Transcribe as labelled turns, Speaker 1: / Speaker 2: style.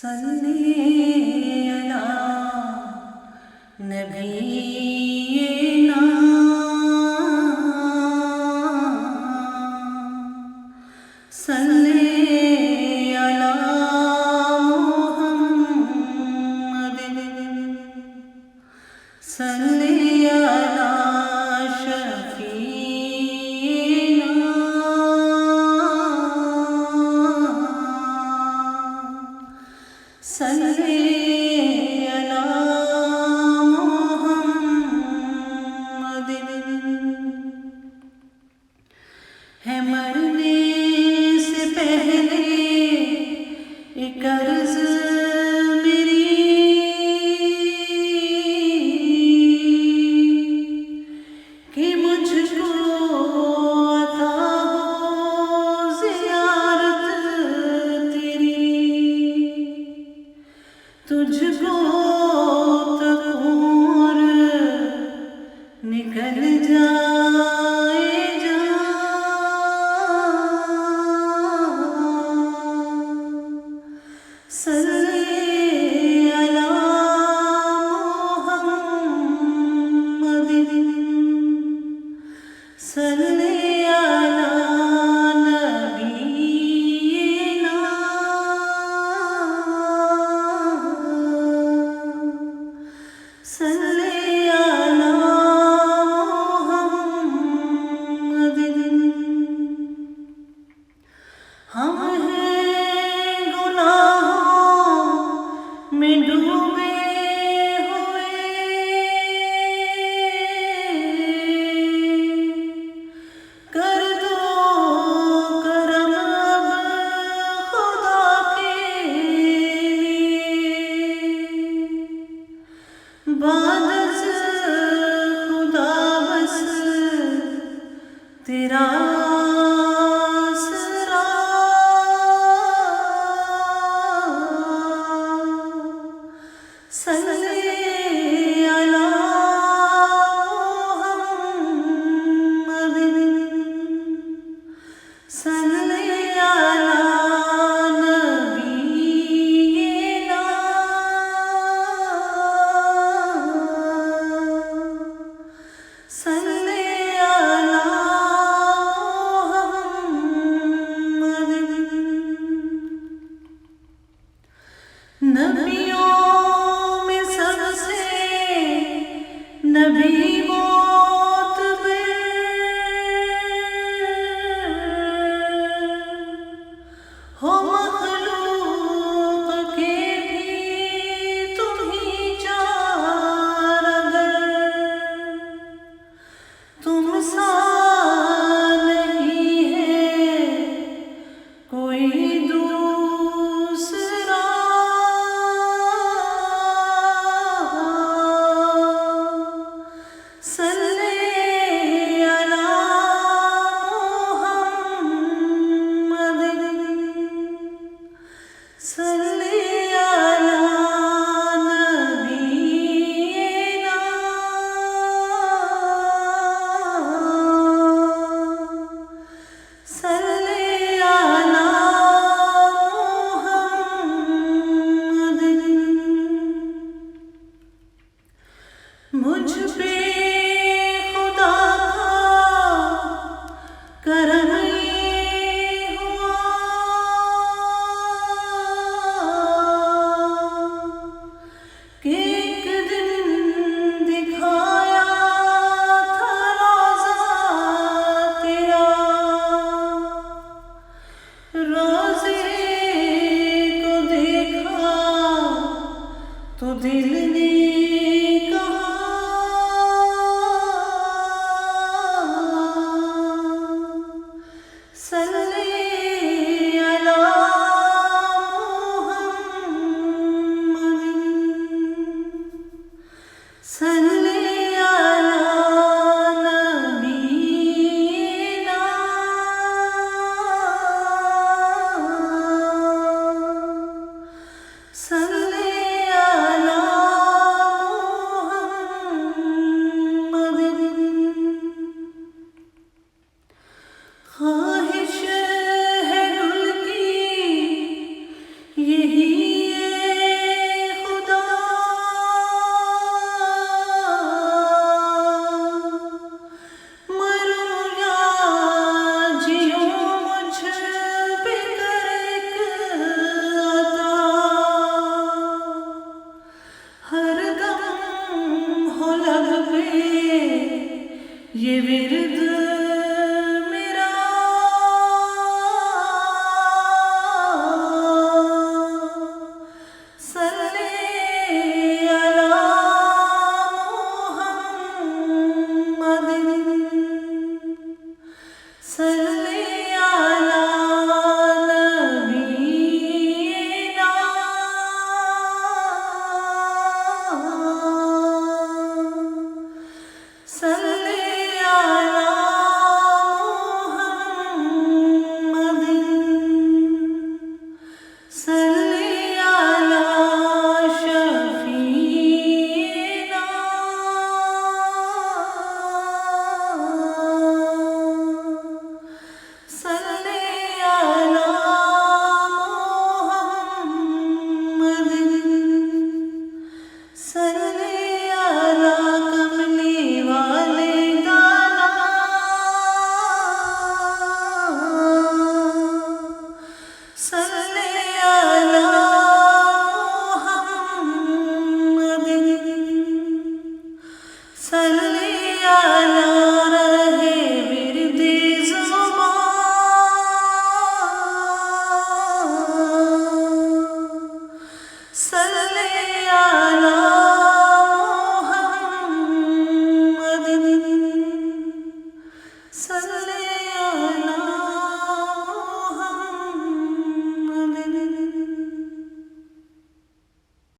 Speaker 1: صلی علی نبینا صلی علی محمد صلی علی شفیعنا صلی علی محمد ہے مرنے سے پہلے ایک عرض میری کہ مجھ کو عطا ہو زیارت تیری، تجھ کو تکور نکل جائے صلی علی محمد صلی علی نبینا صلی علی محمد ہم میں ڈوبے ہوئے کر دو کرم اب خدا کے لیے، بعد از خدا بس تیرا صلی علی محمد صلی علی نبینا صلی علی محمد نبیوں نبی معتبر ہو مخلوق کے بھی تم ہی چار، اگر تم سا نہیں ہے کوئی دوسرا، صلی علی محمد صلی علی نبینا صلی علی محمد مجھ پہ کرم ہوا صلی علی شفیعنا صلی علی محمد صلی علی کملی والے دانا صلی علی محمد صلی علی رہے ورد زبان صلی علی